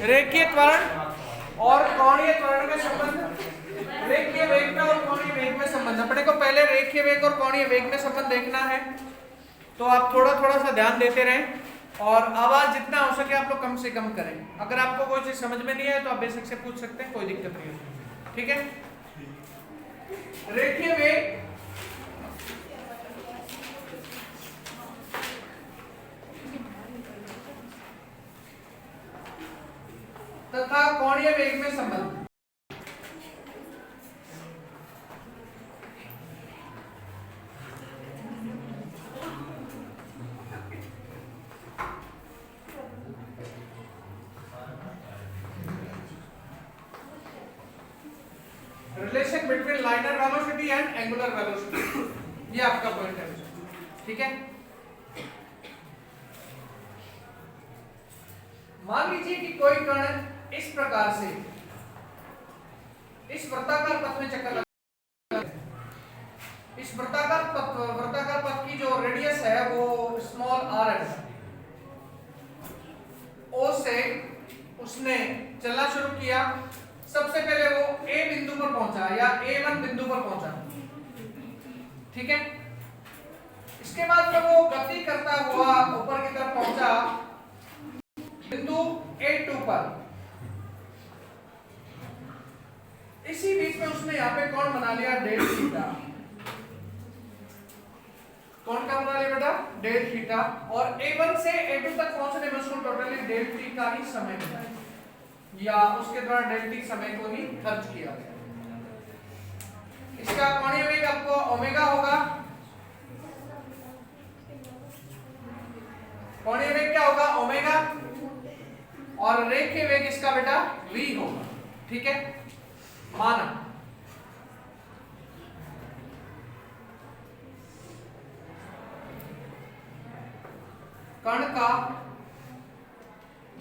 रेखीय त्वरण और कोणीय त्वरण में संबंध, रेखीय वेग में और कोणीय वेग में संबंध। अपने को पहले रेखीय वेग और कोणीय वेग में संबंध देखना है, तो आप थोड़ा थोड़ा सा ध्यान देते रहें और आवाज जितना हो सके आप लोग कम से कम करें। अगर आपको कोई चीज समझ में नहीं आए तो आप बेशक से पूछ सकते हैं, कोई दिक्कत नहीं है, ठीक है। रेखीय वेग तथा कोणीय वेग में संबंध। Relation between liner velocity and angular velocity, ये आपका पॉइंट है, ठीक है। मान लीजिए कि कोई कण इस प्रकार से इस वृत्ताकार पथ में चक्कर लगा, इस वृत्ताकार पथ की जो रेडियस है वो स्मॉल r है। O से उसने चलना शुरू किया। सबसे पहले वो A बिंदु पर पहुंचा या A1 बिंदु पर पहुंचा, ठीक है। इसके बाद जब वो गति करता हुआ ऊपर की तरफ पहुंचा बिंदु A2 पर, इसी बीच में उसने यहाँ पे कौन बना लिया, डेल थीटा। कौन का बना लिया बेटा, डेल थीटा। और A1 से A2 तक पहुंचने में उसको टोटली डेल टी का ही समय मिला, या उसके द्वारा डेल टी समय को ही खर्च किया गया। इसका कोणीय वेग आपको ओमेगा होगा। कोणीय वेग क्या होगा, ओमेगा। और रेखीय वेग इसका बेटा v होगा, ठीक है। माना कण का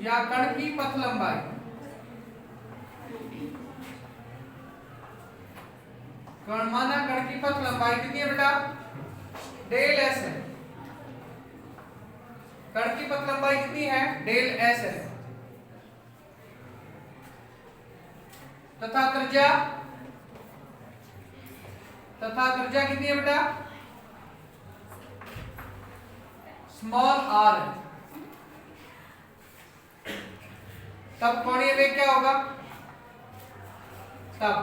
या कण की पथ लंबाई माना कण की पथ लंबाई कितनी है बेटा, डेल एस है। कण की पथ लंबाई कितनी है, डेल एस है। तथा त्रिज्या कितनी है बेटा, स्मॉल r है। तब कोणीय वेग क्या होगा, तब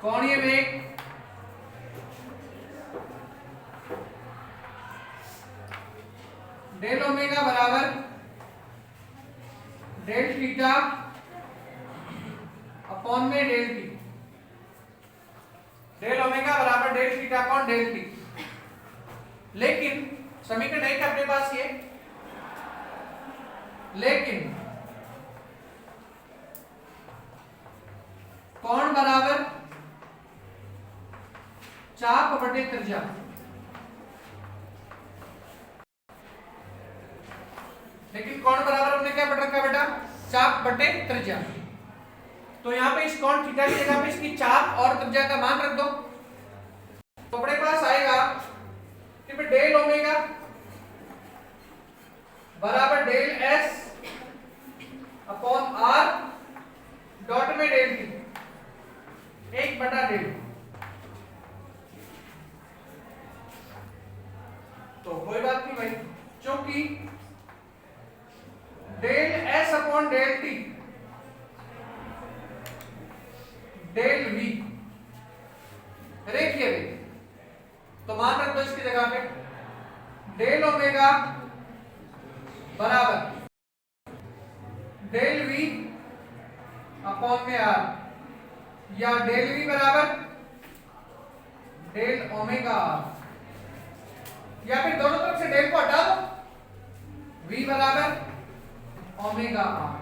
कोणीय वेग डेल ओमेगा बराबर डेल थीटा अपॉन में डेल टी। डेल ओमेगा बराबर del theta upon del T. लेकिन समीकरण है अपने पास ये, लेकिन कोण बराबर चाप बटे त्रिज्या। लेकिन कोण बराबर हमने क्या बट रखा बेटा, चाप बटे त्रिज्या। तो यहाँ पे इस कोण थीटा की जगह पे इसकी चाप और त्रिज्या का मान रख दो, तो अपने पास आएगा कि डेल ओमेगा बराबर del S upon R dot में डेल टी, 1/डेल। तो कोई बात नहीं भाई, क्योंकि del S upon del T del V रेखीय वेग, तो मान रख दो इसकी जगह पे डेल ओमेगा बराबर डेल वी अपॉन में आर, या डेल वी बराबर डेल ओमेगा आर, या फिर दोनों तरफ से डेल को हटा दो, v बराबर ओमेगा आर।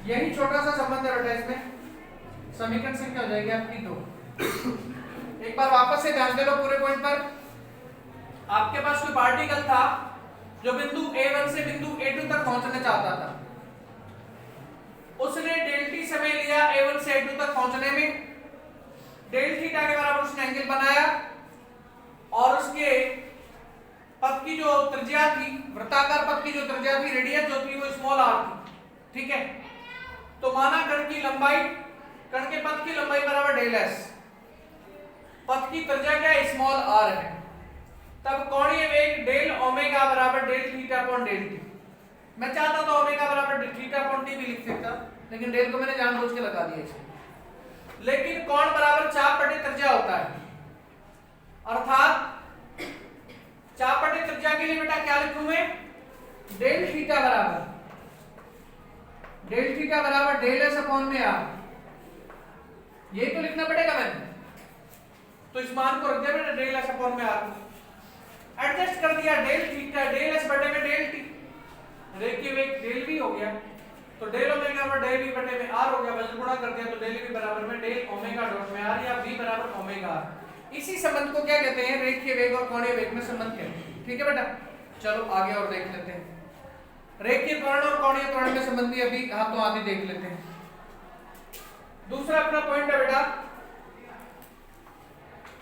यही छोटा सा संबंध है बेटा, इसमें समीकरण संख्या हो जाएगी आपकी 2। एक बार वापस से ध्यान दे लो पूरे पॉइंट पर। आपके पास कोई पार्टिकल था जो बिंदु A1 से बिंदु A2 तक पहुंचना चाहता था, उसने डेल टी समय लिया A1 से A2 तक पहुंचने में। डेल थीटा के बराबर उसने एंगल बनाया और उसके पथ की जो त्रिज्या थी, वृत्ताकार पथ की जो त्रिज्या थी, रेडियस जो थी वो स्मॉल r थी, ठीक है। तो माना कण की लंबाई, कण के पथ की लंबाई बराबर डेल s, पथ की त्रिज्या क्या है, स्मॉल r है, तब कोणीय वेग डेल ओमेगा बराबर del theta upon del T. मैं चाहता तो ओमेगा बराबर थीटा अपॉन टी भी लिख सकता, लेकिन डेल को मैंने जानबूझ के लगा दिया इसमें। लेकिन कोण बराबर चाप बटे त्रिज्या होता है, अर्थात चाप बटे त्रिज्या के लिए बेटा क्या लिखूं मैं, डेल थीटा बराबर डेल एस अपॉन में आर, ये तो लिखना पड़ेगा मैंने, तो इस मान को रख दिया मैंने डेल एस अपॉन में आर, एडजस्ट कर दिया डेल थीटा डेल एस बटे में डेल टी, रेखीय वेग डेल भी हो गया, तो डेल ओमेगा पर डेल वी बटे में आर हो गया, वजन गुणा कर दिया तो डेल वी बराबर में डेल ओमेगा डॉट में आर, या v बराबर ओमेगा आर। इसी संबंध को क्या कहते हैं, रेखीय वेग और कोणीय वेग में संबंध कहते हैं, ठीक है बेटा। चलो आगे और देख लेते हैं, रेखीय त्वरण और कोणीय त्वरण में संबंध भी अभी हाथों आदि देख लेते हैं। दूसरा अपना पॉइंट है बेटा,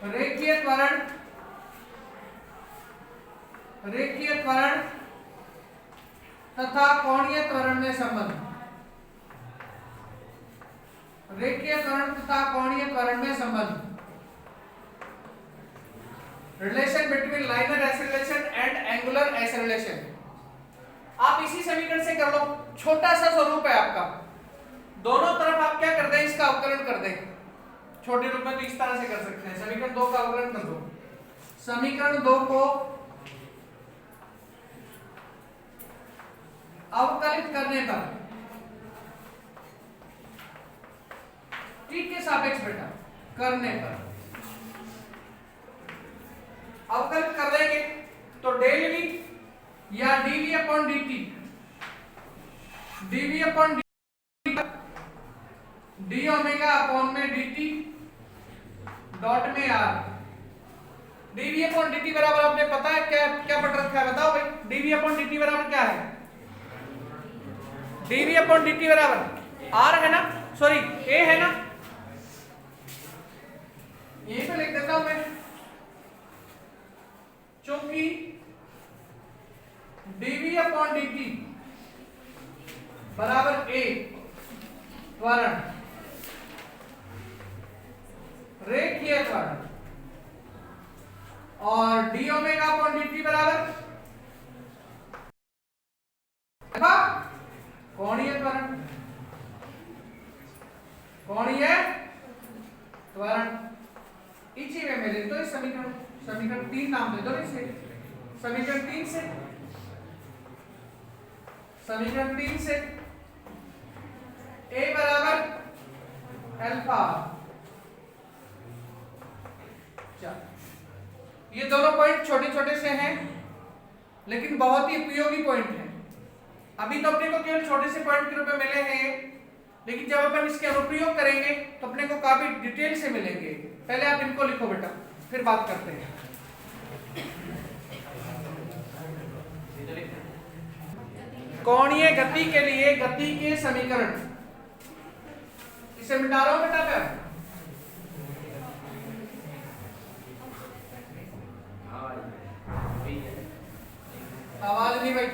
रेखीय त्वरण तथा कोणीय त्वरण में संबंध, रेखीय त्वरण तथा कोणीय त्वरण में संबंध, relation between liner acceleration and angular acceleration. आप इसी समीकरण से कर लो, छोटा सा स्वरूप है आपका, दोनों तरफ आप क्या कर दें, इसका अवकलन कर दें, छोटे रूप में तो इस तरह से कर सकते हैं, समीकरण 2 का अवकलन कर दो, समीकरण 2 को अवकलित करने पर t के सापेक्ष बेटा करने पर अवकलित कर देंगे तो डेल वी या dv upon dt, dv upon d omega upon में dt डॉट में r, dv अपॉन dt बराबर आपने पता है क्या क्या पढ़ रखा है, बताओ भाई, dv अपॉन dt बराबर क्या है, dv अपॉन dt बराबर r है ना, सॉरी a है ना, यहीं पे लिख देता हूं मैं, चूंकि dv अपॉन dt बराबर a त्वरण, रेखीय त्वरण, और d ओमेगा अपॉन dt बराबर कोणीय त्वरण, कोणीय त्वरण, इसी में मिले तो इस समीकरण 3 नाम दे दो इसे, समीकरण 3 से a बराबर अल्फा, ये दोनों पॉइंट छोटे छोटे से हैं लेकिन बहुत ही उपयोगी पॉइंट हैं। अभी तो अपने को केवल छोटे से पॉइंट के रूप में मिले हैं, लेकिन जब अपन इसके अनुप्रयोग करेंगे तो अपने को काफी डिटेल से मिलेंगे। पहले आप इनको लिखो बेटा, फिर बात करते हैं। कोणीय गति के लिए गति के समीकरण, इसे मिटा रहा हूं बेटा मैं, आवाज नहीं भाई।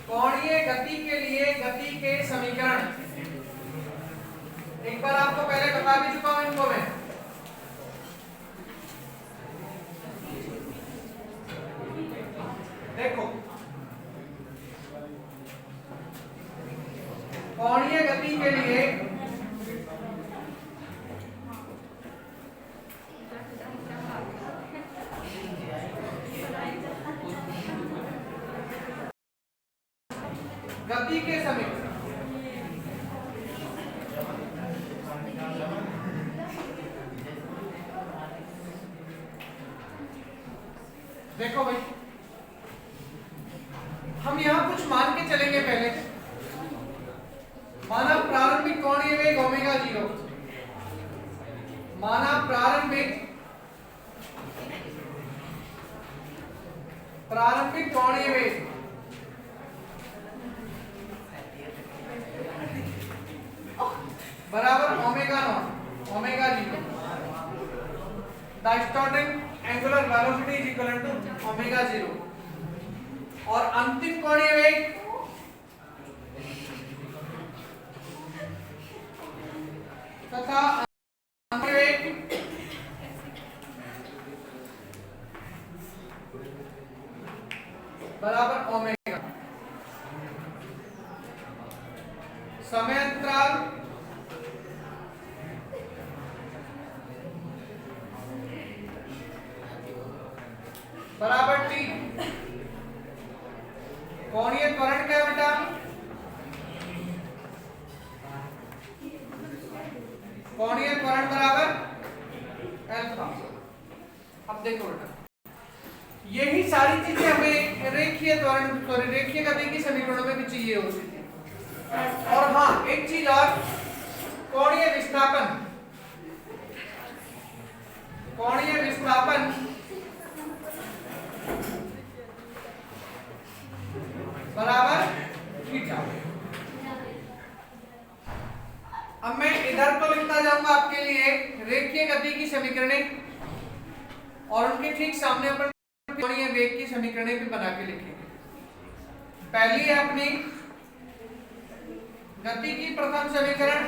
कोणीय गति के लिए गति के समीकरण एक बार आपको पहले बता भी चुका हूं इनको मैं। देखो कोणीय गति के लिए गति के समीकरण, देखो भाई हम यहां कुछ मान के चलेंगे। पहले माना प्रारंभिक कोणीय वेग ओमेगा 0, माना प्रारंभिक कोणीय वेग बराबर omega nought, omega 0, the starting angular velocity is equal to omega 0 और अंतिम कोणीय वेग तथा अंतिम वेग बराबर ओमेगा। समय अंतराल बराबर टी। कोणीय त्वरण क्या है बेटा? कोणीय त्वरण बराबर अल्फा। अब देखो बेटा, यही सारी चीजें हमें रेखीय त्वरण सॉरी रेखीय गति की समीकरणों में भी चाहिए होती थी। और हाँ, एक चीज और, कोणीय विस्थापन बराबर थीटा। अब मैं इधर तो लिखता जाऊंगा आपके लिए रेखीय गति की समीकरणें और उनके ठीक सामने अपन कोणीय वेग की समीकरणें भी बना के लिखेंगे। पहली है अपनी गति की प्रथम समीकरण,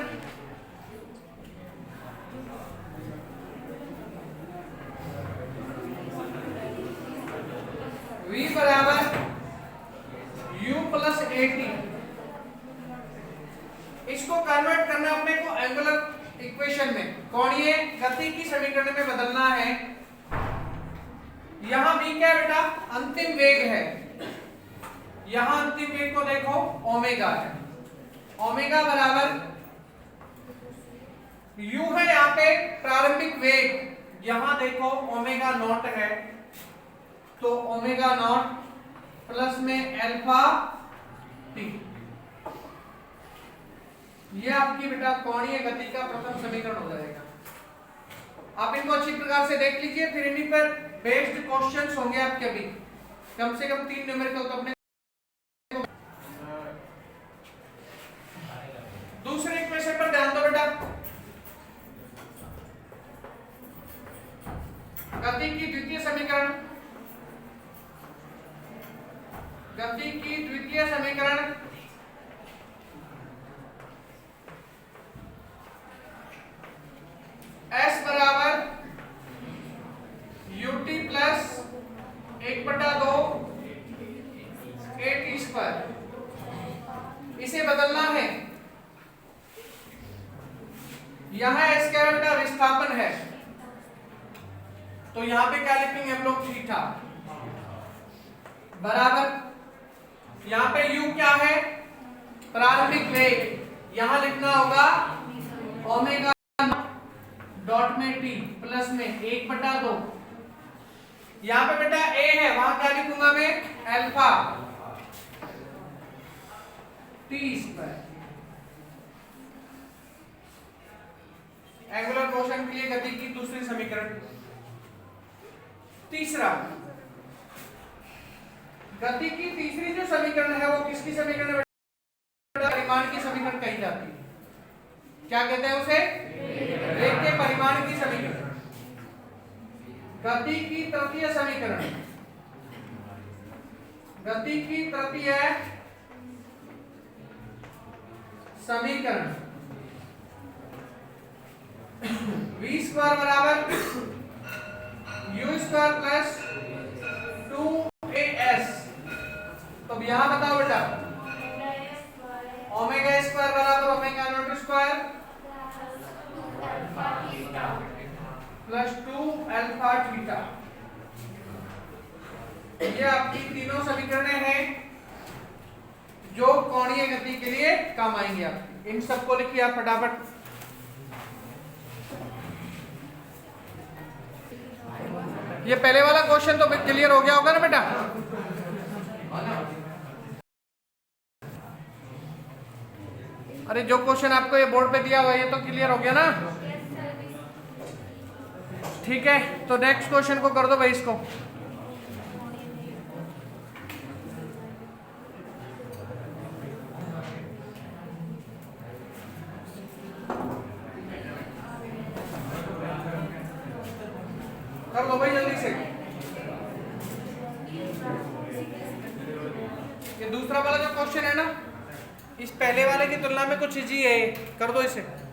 v बराबर u प्लस at। इसको कन्वर्ट करना अपने को एंगुलर इक्वेशन में, कोणीय गति की समीकरण में बदलना है। यहां v क्या बेटा? अंतिम वेग है। यहां अंतिम वेग को देखो ओमेगा है। ओमेगा बराबर u है यहां पे प्रारंभिक वेग, यहां देखो ओमेगा नॉट है, तो ओमेगा नॉट प्लस में अल्फा टी। ये आपकी बेटा कोणीय गति का प्रथम समीकरण हो जाएगा। आप इनको अच्छी प्रकार से देख लीजिए, फिर इन्हीं पर बेस्ड क्वेश्चंस होंगे आपके अभी, कम से कम 3 न्यूमेरिकल तो अपने। दूसरे इक्वेशन पर ध्यान दो बेटा, गति की द्वितीय समीकरण, गति की द्वितीय समीकरण S बराबर ut प्लस 1/2 at स्क्वायर। इसे बदलना है। यहां S का बेटा विस्थापन है, तो यहां पे क्या लिखेंगे हम लोग? थीटा बराबर, यहां पे u क्या है? प्रारंभिक वेग, यहां लिखना होगा ओमेगा डॉट में t प्लस में 1/2। यहां पे बेटा a है, वहां क्या लिखूंगा मैं? Alpha T square. Angular motion के लिए गति की दूसरी समीकरण। तीसरा, गति की तीसरी जो समीकरण है वो किसकी समीकरण है? परिमाण की समीकरण कही जाती है। क्या कहते हैं उसे? वेग के परिमाण की समीकरण। गति की तृतीय समीकरण, गति की तृतीय समीकरण v स्क्वायर बराबर u स्क्वायर प्लस 2as। तो यहां बताओ बेटा, ओमेगा स्क्वायर बराबर omega not square plus 2 alpha theta. ये आपकी तीनों समीकरणें हैं जो कोणीय गति के लिए काम आएंगे। आप इन सबको लिखिए आप फटाफट। ये पहले वाला क्वेश्चन तो क्लियर हो गया होगा ना बेटा? अरे जो क्वेश्चन आपको ये बोर्ड पे दिया हुआ है ये तो क्लियर हो गया ना? ठीक है, तो नेक्स्ट क्वेश्चन को कर दो भाई इसको। कर लो भाई जल्दी से। ये दूसरा वाला जो क्वेश्चन है ना, इस पहले वाले की तुलना में कुछ इजी है, कर दो इसे।